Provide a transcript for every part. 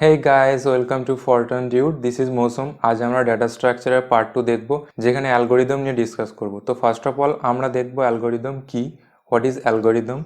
Hey guys, welcome to Fortran Dude. This is Mosum. আজ আমরা data স্ট্রাকচারের part 2 দেখব, যেখানে অ্যালগরিদম নিয়ে ডিসকাস করব। তো ফার্স্ট অফ অল আমরা দেখব অ্যালগরিদম কি, হোয়াট ইজ অ্যালগরিদম।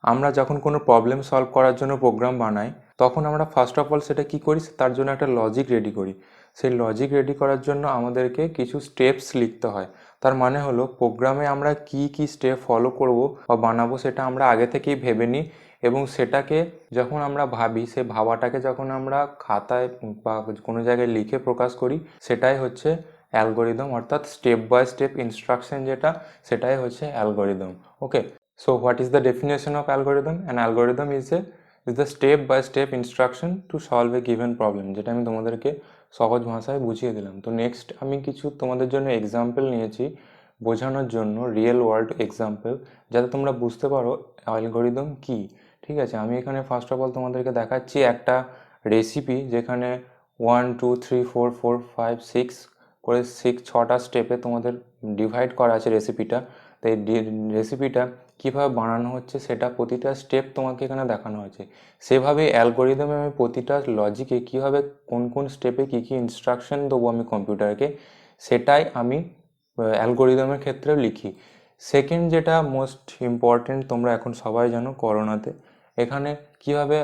আমরা যখন কোনো প্রবলেম সলভ করার জন্য প্রোগ্রাম বানাই, তখন আমরা ফার্স্ট অফ অল সেটা কি করি, তার জন্য একটা লজিক রেডি করি। সেই লজিক রেডি করার জন্য আমাদেরকে কিছু স্টেপস লিখতে হয়। তার মানে হলো প্রোগ্রামে আমরা কি কি স্টেপ ফলো করব বা বানাবো সেটা আমরা আগে থেকেই ভেবে নিই, এবং সেটাকে যখন আমরা ভাবি, সে ভাবাটাকে যখন আমরা খাতায় বা কোনো জায়গায় লিখে প্রকাশ করি, সেটাই হচ্ছে অ্যালগরিদম, অর্থাৎ স্টেপ বাই স্টেপ ইনস্ট্রাকশন যেটা, সেটাই হচ্ছে algorithm. Okay, so what is the definition of algorithm? An algorithm is the step by step instruction to solve a given problem, যেটা আমি তোমাদেরকে সহজ ভাষায় বুঝিয়ে দিলাম। তো নেক্সট আমি কিছু তোমাদের জন্য এক্সাম্পল নিয়েছি বোঝানোর জন্য, রিয়েল ওয়ার্ল্ড এক্সাম্পল, যাতে তোমরা বুঝতে পারো অ্যালগরিদম কী। ঠিক আছে, আমি এখানে ফার্স্ট অফ অল তোমাদেরকে দেখাচ্ছি একটা রেসিপি, যেখানে 1 2 3 4 4 5 6 করে 6-6টা স্টেপে তোমাদের ডিভাইড করা আছে রেসিপিটা। তো এই রেসিপিটা কীভাবে বানানো হচ্ছে সেটা প্রতিটা স্টেপ তোমাকে এখানে দেখানো হয়েছে। সেভাবে অ্যালগরিদমে আমি প্রতিটা লজিকে কীভাবে কোন কোন স্টেপে কী কী ইনস্ট্রাকশন দেবো আমি কম্পিউটারকে, সেটাই আমি অ্যালগরিদমের ক্ষেত্রেও লিখি। সেকেন্ড যেটা মোস্ট ইম্পর্টেন্ট, তোমরা এখন সবাই জানো করোনাতে এখানে কীভাবে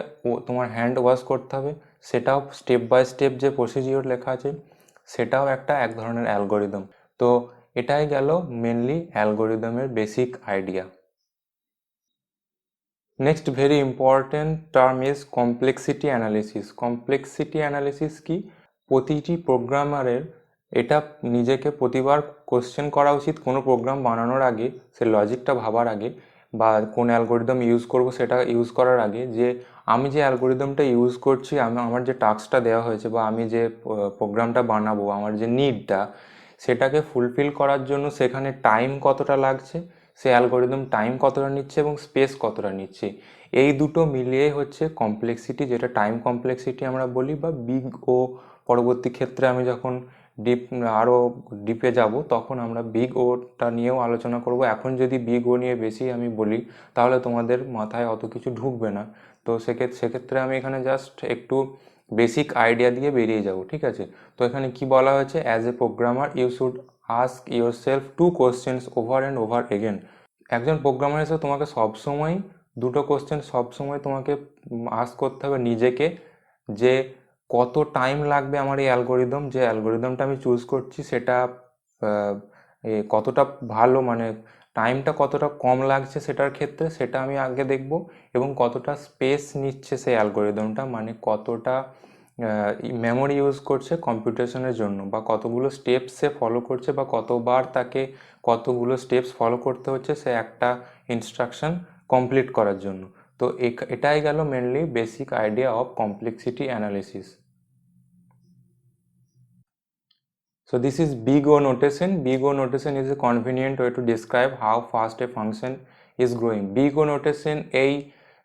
তোমার হ্যান্ড ওয়াশ করতে হবে, সেটাও স্টেপ বাই স্টেপ যে প্রসিজিওর লেখা আছে, সেটাও এক ধরনের অ্যালগরিদম। তো এটাই গেল মেনলি অ্যালগরিদমের basic idea. Next very important term is complexity analysis. Complexity analysis কি? প্রতিটি প্রোগ্রামারের এটা নিজেকে প্রতিবার কোশ্চেন করা উচিত কোনো প্রোগ্রাম বানানোর আগে, সে লজিকটা ভাবার আগে, বা কোন অ্যালগরিদম ইউজ করব সেটা ইউজ করার আগে, যে আমি যে অ্যালগরিদমটা ইউজ করছি, আমার যে টাস্কটা দেওয়া হয়েছে বা আমি যে প্রোগ্রামটা বানাবো, আমার যে নিডটা, সেটাকে ফুলফিল করার জন্য সেখানে টাইম কতটা লাগছে, সে অ্যালগরিদম টাইম কতটা নিচ্ছে এবং স্পেস কতটা নিচ্ছে, এই দুটো মিলিয়েই হচ্ছে কমপ্লেক্সিটি, যেটা টাইম কমপ্লেক্সিটি আমরা বলি, বা বিগ ও। পরবর্তী ক্ষেত্রে আমি যখন আরও ডিপে যাব, তখন আমরা বিগ ওটা নিয়েও আলোচনা করব। এখন যদি বিগ ও নিয়ে বেশি আমি বলি, তাহলে তোমাদের মাথায় অত কিছু ঢুকবে না। তো সেক্ষেত্রে আমি এখানে জাস্ট একটু বেসিক আইডিয়া দিয়ে বেরিয়ে যাব, ঠিক আছে? তো এখানে কি বলা হয়েছে, as a programmer you should ask yourself 2 questions over and over again. একজন প্রোগ্রামার হিসেবে তোমাকে সবসময় দুটো কোশ্চেন সবসময় তোমাকে আস্ক করতে হবে নিজেকে, যে কত টাইম লাগবে আমার এই অ্যালগরিদম, যে অ্যালগরিদমটা আমি চুজ করছি সেটা কতটা ভালো, মানে টাইমটা কতটা কম লাগছে সেটার ক্ষেত্রে, সেটা আমি আগে দেখব। এবং কতটা স্পেস নিচ্ছে সেই অ্যালগরিদমটা, মানে কতটা মেমোরি ইউজ করছে কম্পিউটেশনের জন্য, বা কতগুলো স্টেপস সে ফলো করছে, বা কতবার তাকে কতগুলো স্টেপস ফলো করতে হচ্ছে সে একটা ইনস্ট্রাকশন কমপ্লিট করার জন্য। তো এটাই গেল mainly basic idea of complexity analysis. So this is big O notation. Big O notation is a convenient way to describe how fast a function is growing. Big O notation এই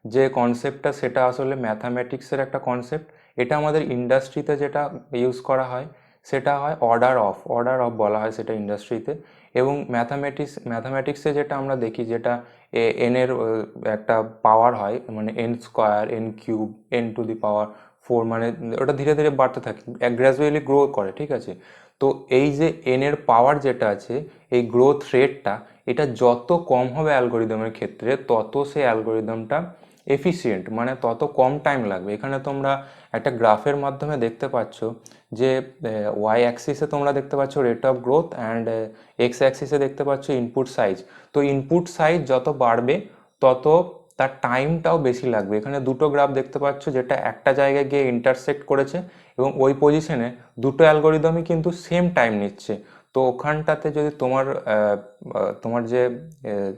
যে কনসেপ্টটা, সেটা আসলে ম্যাথামেটিক্সের একটা কনসেপ্ট। এটা আমাদের ইন্ডাস্ট্রিতে যেটা ইউজ করা হয়, সেটা হয় অর্ডার অফ বলা হয় সেটা ইন্ডাস্ট্রিতে। এবং ম্যাথামেটিক্সে যেটা আমরা দেখি, যেটা এনের একটা পাওয়ার হয়, মানে n square, n cube, n to the power 4, মানে ওটা ধীরে ধীরে বাড়তে থাকে, গ্র্যাজুয়ালি গ্রো করে, ঠিক আছে? তো এই যে এনের পাওয়ার যেটা আছে, এই গ্রোথ রেটটা, এটা যত কম হবে অ্যালগরিদমের ক্ষেত্রে, তত সেই অ্যালগরিদমটা এফিসিয়েন্ট, মানে তত কম টাইম লাগবে। এখানে তোমরা একটা গ্রাফের মাধ্যমে দেখতে পাচ্ছ যে ওয়াই অ্যাক্সিসে তোমরা দেখতে পাচ্ছ rate of growth, and x অ্যাক্সিসে দেখতে পাচ্ছ ইনপুট সাইজ। তো ইনপুট সাইজ যত বাড়বে, তত তার টাইমটাও বেশি লাগবে। এখানে দুটো গ্রাফ দেখতে পাচ্ছ, যেটা একটা জায়গায় গিয়ে ইন্টারসেক্ট করেছে, এবং ওই পজিশনে দুটো অ্যালগরিদমই কিন্তু সেম টাইম নিচ্ছে। তো ওখানটাতে যদি তোমার যে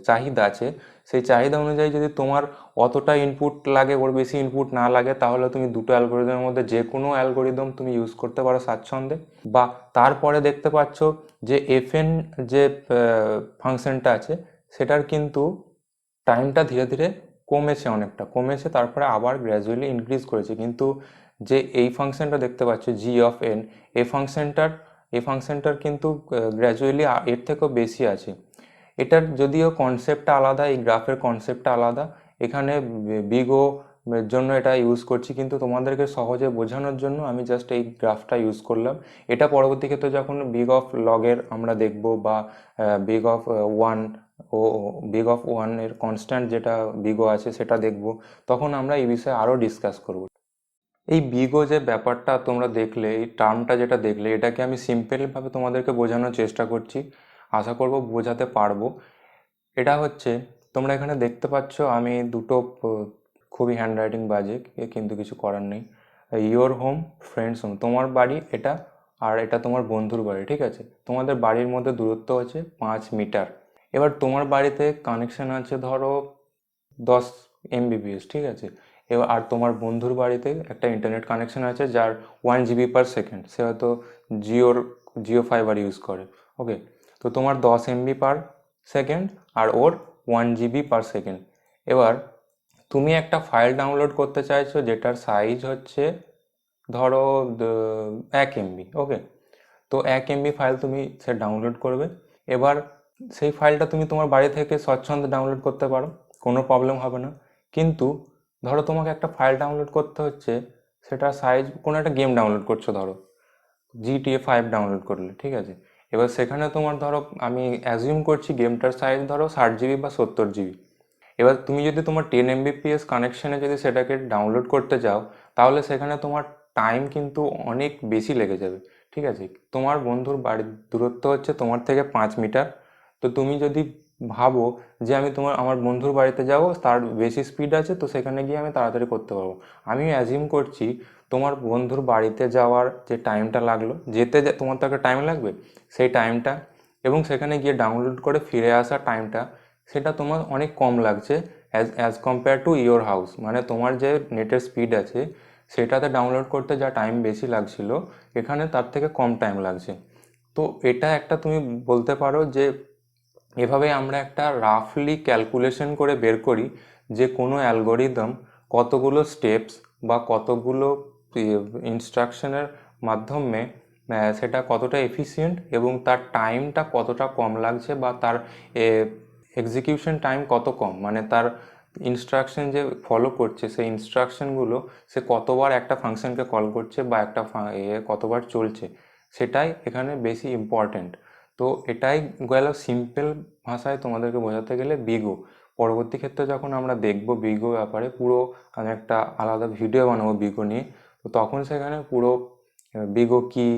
চাহিদা আছে, সেই চাহিদা অনুযায়ী যদি তোমার অতটা ইনপুট লাগে, ওর বেশি ইনপুট না লাগে, তাহলে তুমি দুটো অ্যালগরিদমের মধ্যে যে কোনো অ্যালগরিদম তুমি ইউজ করতে পারো স্বাচ্ছন্দ্যে। বা তারপরে দেখতে পাচ্ছ যে এফএন যে ফাংশনটা আছে, সেটার কিন্তু টাইমটা ধীরে ধীরে কমেছে, অনেকটা কমেছে, তারপরে আবার গ্র্যাজুয়ালি ইনক্রিজ করেছে। কিন্তু যে এই ফাংশনটা দেখতে পাচ্ছ জি অফ এন, এই ফাংশনটার কিন্তু গ্র্যাজুয়ালি এর থেকেও বেশি আছে। এটার যদিও কনসেপ্টটা আলাদা, এই গ্রাফের কনসেপ্টটা আলাদা। এখানে বিগ ও এর জন্য এটা ইউজ করছি, কিন্তু তোমাদেরকে সহজে বোঝানোর জন্য আমি জাস্ট এই গ্রাফটা ইউজ করলাম। এটা পরবর্তী ক্ষেত্রে যখন বিগ অফ লগের আমরা দেখব, বা বিগ অফ ওয়ান ও বিগ অফ ওয়ানের কনস্ট্যান্ট যেটা বিগো আছে সেটা দেখব, তখন আমরা এই বিষয়ে আরও ডিসকাস করব। এই বিগো যে ব্যাপারটা তোমরা দেখলে, এই টার্মটা যেটা দেখলে, এটাকে আমি সিম্পলভাবে তোমাদেরকে বোঝানোর চেষ্টা করছি, আশা করব বোঝাতে পারবো। এটা হচ্ছে, তোমরা এখানে দেখতে পাচ্ছ আমি দুটো খুবই হ্যান্ডরাইটিং বাজে, কিন্তু কিছু করার নেই। ইয়োর হোম, ফ্রেন্ডস হোম, তোমার বাড়ি এটা, আর এটা তোমার বন্ধুর বাড়ি, ঠিক আছে। তোমাদের বাড়ির মধ্যে দূরত্ব হচ্ছে 5 মিটার। এবার তোমার বাড়িতে কানেকশন আছে ধরো 10 Mbps, ঠিক আছে। এবার আর তোমার বন্ধুর বাড়িতে একটা ইন্টারনেট কানেকশন আছে যার 1 GB/সেকেন্ড, সে হয়তো জিও ফাইবার ইউজ করে, ওকে। তো তোমার 10 MB/সেকেন্ড আর ওর 1 GB/সেকেন্ড। এবার তুমি একটা ফাইল ডাউনলোড করতে চাইছো যেটার সাইজ হচ্ছে ধরো 1 MB, ওকে। তো 1 MB ফাইল তুমি সে ডাউনলোড করবে। এবার সেই ফাইলটা তুমি তোমার বাড়ি থেকে স্বচ্ছন্দে ডাউনলোড করতে পারো, কোনো প্রবলেম হবে না। কিন্তু ধরো তোমাকে একটা ফাইল ডাউনলোড করতে হচ্ছে, সেটা সাইজ, কোনো একটা গেম ডাউনলোড করছো, ধরো GTA 5 ডাউনলোড করলে, ঠিক আছে। এবার সেখানে তোমার ধরো, আমি অ্যাজিউম করছি গেমটার সাইজ ধরো 60 GB বা 70 GB। এবার তুমি যদি তোমার 10 Mbps কানেকশানে যদি সেটাকে ডাউনলোড করতে চাও, তাহলে সেখানে তোমার টাইম কিন্তু অনেক বেশি লেগে যাবে, ঠিক আছে। তোমার বন্ধুর বাড়ির দূরত্ব হচ্ছে তোমার থেকে 5 মিটার। তো তুমি যদি ভাবো যে আমি আমার বন্ধুর বাড়িতে যাব, তার বেশি স্পিড আছে, তো সেখানে গিয়ে আমি তাড়াতাড়ি করতে পারবো। আমি অ্যাজিউম করছি তোমার বন্ধুর বাড়িতে যাওয়ার যে টাইমটা লাগলো, তোমার তো একটা টাইম লাগবে, সেই টাইমটা, এবং সেখানে গিয়ে ডাউনলোড করে ফিরে আসা টাইমটা, সেটা তোমার অনেক কম লাগছে as compare to your house. মানে তোমার যে নেটের স্পিড আছে সেটাতে ডাউনলোড করতে যা টাইম বেশি লাগছিল, এখানে তার থেকে কম টাইম লাগছে। তো এটা একটা তুমি বলতে পারো যে এভাবে আমরা একটা রাফলি ক্যালকুলেশন করে বের করি যে কোনো অ্যালগোরিদম কতগুলো স্টেপস বা কতগুলো ইনস্ট্রাকশনের মাধ্যমে সেটা কতটা এফিসিয়েন্ট এবং তার টাইমটা কতটা কম লাগছে, বা তার এক্সিকিউশন টাইম কত কম, মানে তার ইনস্ট্রাকশন যে ফলো করছে সেই ইনস্ট্রাকশনগুলো সে কতবার একটা ফাংশনকে কল করছে বা একটা কতবার চলছে, সেটাই এখানে বেশি ইম্পর্ট্যান্ট। তো এটাই গেল সিম্পল ভাষায় তোমাদেরকে বোঝাতে গেলে বিগো। পরবর্তী ক্ষেত্রে যখন আমরা দেখব বিগো ব্যাপারে, পুরো আমি একটা আলাদা ভিডিও বানাবো বিগো নিয়ে, তো তখন সেখানে পুরো বিগো কি,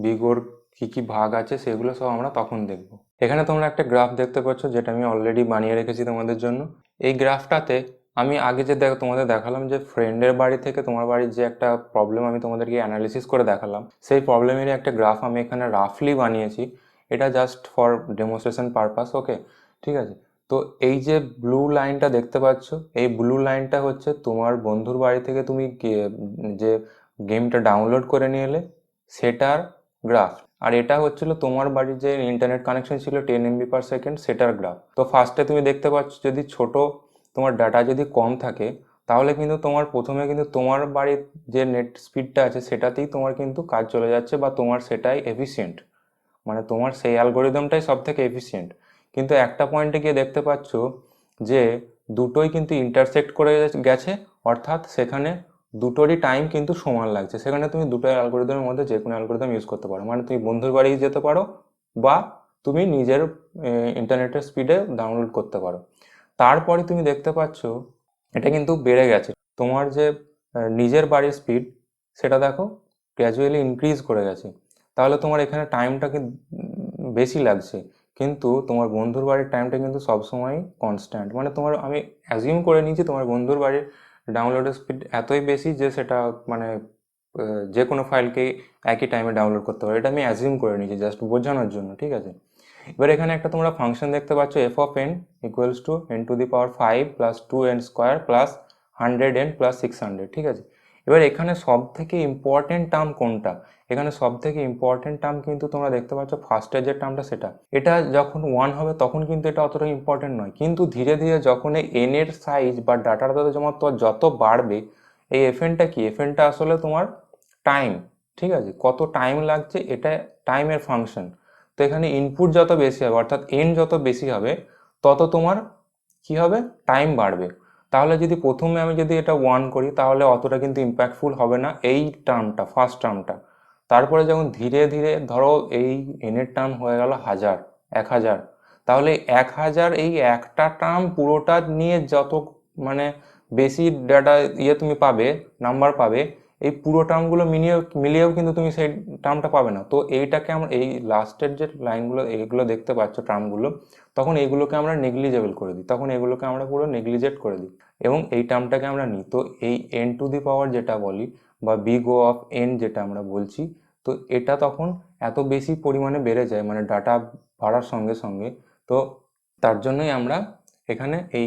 বিগোর কী কী ভাগ আছে, সেগুলো সব আমরা তখন দেখব। এখানে তোমরা একটা গ্রাফ দেখতে পাচ্ছ যেটা আমি অলরেডি বানিয়ে রেখেছি তোমাদের জন্য। এই গ্রাফটাতে আমি আগে যে তোমাদের দেখালাম যে ফ্রেন্ডের বাড়ি থেকে তোমার বাড়ির যে একটা প্রবলেম আমি তোমাদেরকে অ্যানালিসিস করে দেখালাম, সেই প্রবলেমেরই একটা গ্রাফ আমি এখানে রাফলি বানিয়েছি। এটা জাস্ট ফর ডেমনস্ট্রেশন পারপাস, ওকে, ঠিক আছে। তো এই যে ব্লু লাইনটা দেখতে পাচ্ছ, এই ব্লু লাইনটা হচ্ছে তোমার বন্ধুর বাড়ি থেকে তুমি যে গেমটা ডাউনলোড করে নিয়ে এলে সেটার গ্রাফ। আর এটা হচ্ছিল তোমার বাড়ির যে ইন্টারনেট কানেকশন ছিল 10 MB/সেকেন্ড, সেটার গ্রাফ। তো ফার্স্টে তুমি দেখতে পাচ্ছ যদি তোমার ডাটা যদি কম থাকে, তাহলে কিন্তু তোমার প্রথমে কিন্তু তোমার বাড়ির যে নেট স্পিডটা আছে সেটাতেই তোমার কিন্তু কাজ চলে যাচ্ছে, বা তোমার সেটাই এফিসিয়েন্ট, মানে তোমার সেই অ্যালগোরিদমটাই সব থেকে এফিসিয়েন্ট। কিন্তু একটা পয়েন্টে গিয়ে দেখতে পাচ্ছ যে দুটোই কিন্তু ইন্টারসেক্ট করে গেছে, অর্থাৎ সেখানে দুটোরই টাইম কিন্তু সমান লাগছে। সেখানে তুমি দুটো অ্যালগোরিদমের মধ্যে যে কোনো অ্যালগোরিদম ইউজ করতে পারো, মানে তুমি বন্ধুর বাড়ি যেতে পারো বা তুমি নিজের ইন্টারনেটের স্পিডে ডাউনলোড করতে পারো। তারপরে তুমি দেখতে পাচ্ছ এটা কিন্তু বেড়ে গেছে, তোমার যে নিজের বাড়ির স্পিড সেটা দেখো গ্র্যাজুয়ালি ইনক্রিজ করে গেছে। তাহলে তোমার এখানে টাইমটা বেশি লাগছে, কিন্তু তোমার বন্ধুর বাড়ির টাইমটা কিন্তু সবসময় কনস্ট্যান্ট। মানে আমি অ্যাজিউম করে নিয়েছি তোমার বন্ধুর বাড়ির ডাউনলোডের স্পিড এতই বেশি যে সেটা মানে যে কোনো ফাইলকেই একই টাইমে ডাউনলোড করতে পারে, এটা আমি অ্যাজিউম করে নিয়েছি জাস্ট বোঝানোর জন্য, ঠিক আছে। এবার এখানে একটা তোমরা ফাংশন দেখতে পাচ্ছ f(n) equals to n⁵ plus 2n² plus 100n plus 600, ঠিক আছে। এবার এখানে সব থেকে ইম্পর্টেন্ট টার্ম কোনটা? এখানে সব থেকে ইম্পর্টেন্ট টার্ম কিন্তু তোমরা দেখতে পাচ্ছ ফার্স্টের যে টার্মটা, সেটা এটা যখন 1 হবে তখন কিন্তু এটা অতটা ইম্পর্টেন্ট নয়, কিন্তু ধীরে ধীরে যখন এই n এর সাইজ বা ডাটাটা তোমার তো যত বাড়বে, এই fnটা কি, fnটা আসলে তোমার টাইম, ঠিক আছে, কত টাইম লাগছে, এটা টাইমের ফাংশন। তো এখানে ইনপুট যত বেশি হবে, অর্থাৎ এন যত বেশি হবে, তত তোমার কি হবে, টাইম বাড়বে। তাহলে যদি প্রথমে আমি যদি এটা 1 করি তাহলে অতটা কিন্তু ইম্প্যাক্টফুল হবে না এই টার্মটা, ফার্স্ট টার্মটা। তারপরে যখন ধীরে ধীরে ধরো এই এনের টার্ম হয়ে গেল 1000, 1000, তাহলে 1000 এই একটা টার্ম পুরোটা নিয়ে যত মানে বেশি ডাটা তুমি পাবে, নাম্বার পাবে, এই পুরো টার্মগুলো মিলিয়েও কিন্তু তুমি সেই টার্মটা পাবে না। তো এইটাকে আমরা এই লাস্টের যে লাইনগুলো এইগুলো দেখতে পাচ্ছ টার্মগুলো, তখন এইগুলোকে আমরা নেগলিজেবল করে দিই, তখন এগুলোকে আমরা পুরো নেগলিজেট করে দিই এবং এই টার্মটাকে আমরা নিই। তো এই এন টু দি পাওয়ার যেটা বলি বা বিগ ও অফ এন যেটা আমরা বলছি, তো এটা তখন এত বেশি পরিমাণে বেড়ে যায় মানে ডাটা বাড়ার সঙ্গে সঙ্গে। তো তার জন্যই আমরা এখানে এই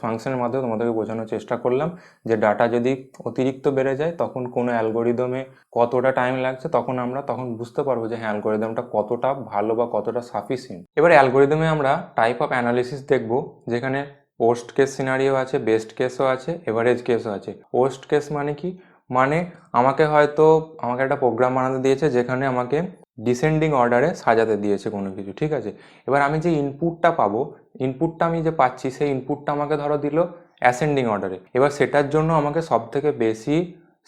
ফাংশনের মাধ্যমে তোমাদেরকে বোঝানোর চেষ্টা করলাম যে ডাটা যদি অতিরিক্ত বেড়ে যায় তখন কোনো অ্যালগোরিদমে কতটা টাইম লাগছে, তখন বুঝতে পারবো যে হ্যাঁ অ্যালগোরিদমটা কতটা ভালো বা কতটা সাফিসিয়েন্ট। এবারে অ্যালগোরিদমে আমরা টাইপ অফ অ্যানালিসিস দেখব, যেখানে ওর্স্ট কেস সিনারিও আছে, বেস্ট কেসও আছে, এভারেজ কেসও আছে। ওর্স্ট কেস মানে কি, মানে আমাকে একটা প্রোগ্রাম বানাতে দিয়েছে যেখানে আমাকে ডিসেন্ডিং অর্ডারে সাজাতে দিয়েছে কোনো কিছু, ঠিক আছে। এবার আমি যে ইনপুটটা পাবো, ইনপুটটা আমি যে পাচ্ছি সেই ইনপুটটা আমাকে ধরো দিল অ্যাসেন্ডিং অর্ডারে। এবার সেটার জন্য আমাকে সব থেকে বেশি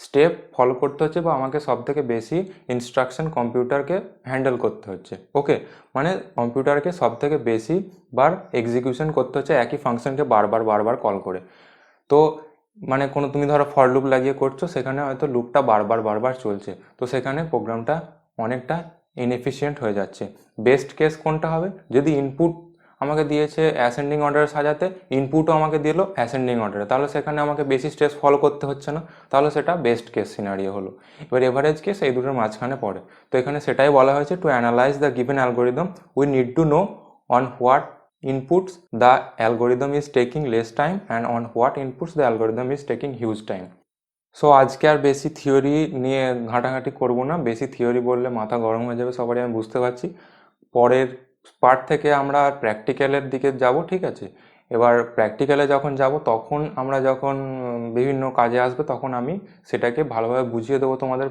স্টেপ ফলো করতে হচ্ছে বা আমাকে সব থেকে বেশি ইনস্ট্রাকশন কম্পিউটারকে হ্যান্ডেল করতে হচ্ছে। ওকে, মানে কম্পিউটারকে সব থেকে বেশি বার এক্সিকিউশন করতে হচ্ছে একই ফাংশনকে বারবার বারবার কল করে। তো মানে তুমি ধরো ফর লুপ লাগিয়ে করছো, সেখানে হয়তো লুপটা বারবার বারবার চলছে, তো সেখানে প্রোগ্রামটা অনেকটা ইনএফিশিয়েন্ট হয়ে যাচ্ছে। বেস্ট কেস কোনটা হবে, যদি ইনপুট আমাকে দিয়েছে অ্যাসেন্ডিং অর্ডারে সাজাতে, ইনপুটও আমাকে দিল অ্যাসেন্ডিং অর্ডারে, তাহলে সেখানে আমাকে বেশি স্টেপস ফলো করতে হচ্ছে না, তাহলে সেটা বেস্ট কেস সিনারিও হলো। এবার এভারেজ কেস এই দুটোর মাঝখানে পড়ে। তো এখানে সেটাই বলা হয়েছে, to analyse the given algorithm we need to know on what inputs the algorithm is taking less time and on what inputs the algorithm is taking huge time. So আজকে আর বেশি থিওরি নিয়ে ঘাঁটাঘাঁটি করবো না, বেশি থিওরি বললে মাথা গরম হয়ে যাবে সবারই, আমি বুঝতে পারছি। পরের পার্ট থেকে আমরা প্র্যাকটিক্যালের দিকে যাব, ঠিক আছে। এবার প্র্যাকটিক্যালে যখন যাব তখন আমরা যখন বিভিন্ন কাজে আসবে তখন আমি সেটাকে ভালোভাবে বুঝিয়ে দেবো তোমাদের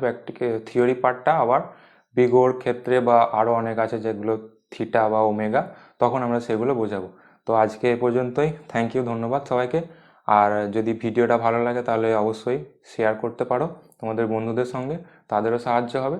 থিওরি পার্টটা আবার বিগোর ক্ষেত্রে বা আরও অনেক আছে যেগুলো থিটা বা ওমেগা, তখন আমরা সেগুলো বোঝাবো। তো আজকে এ পর্যন্তই, থ্যাংক ইউ, ধন্যবাদ সবাইকে। আর যদি ভিডিওটা ভালো লাগে তাহলে অবশ্যই শেয়ার করতে পারো তোমাদের বন্ধুদের সঙ্গে, তাদেরও সাহায্য হবে।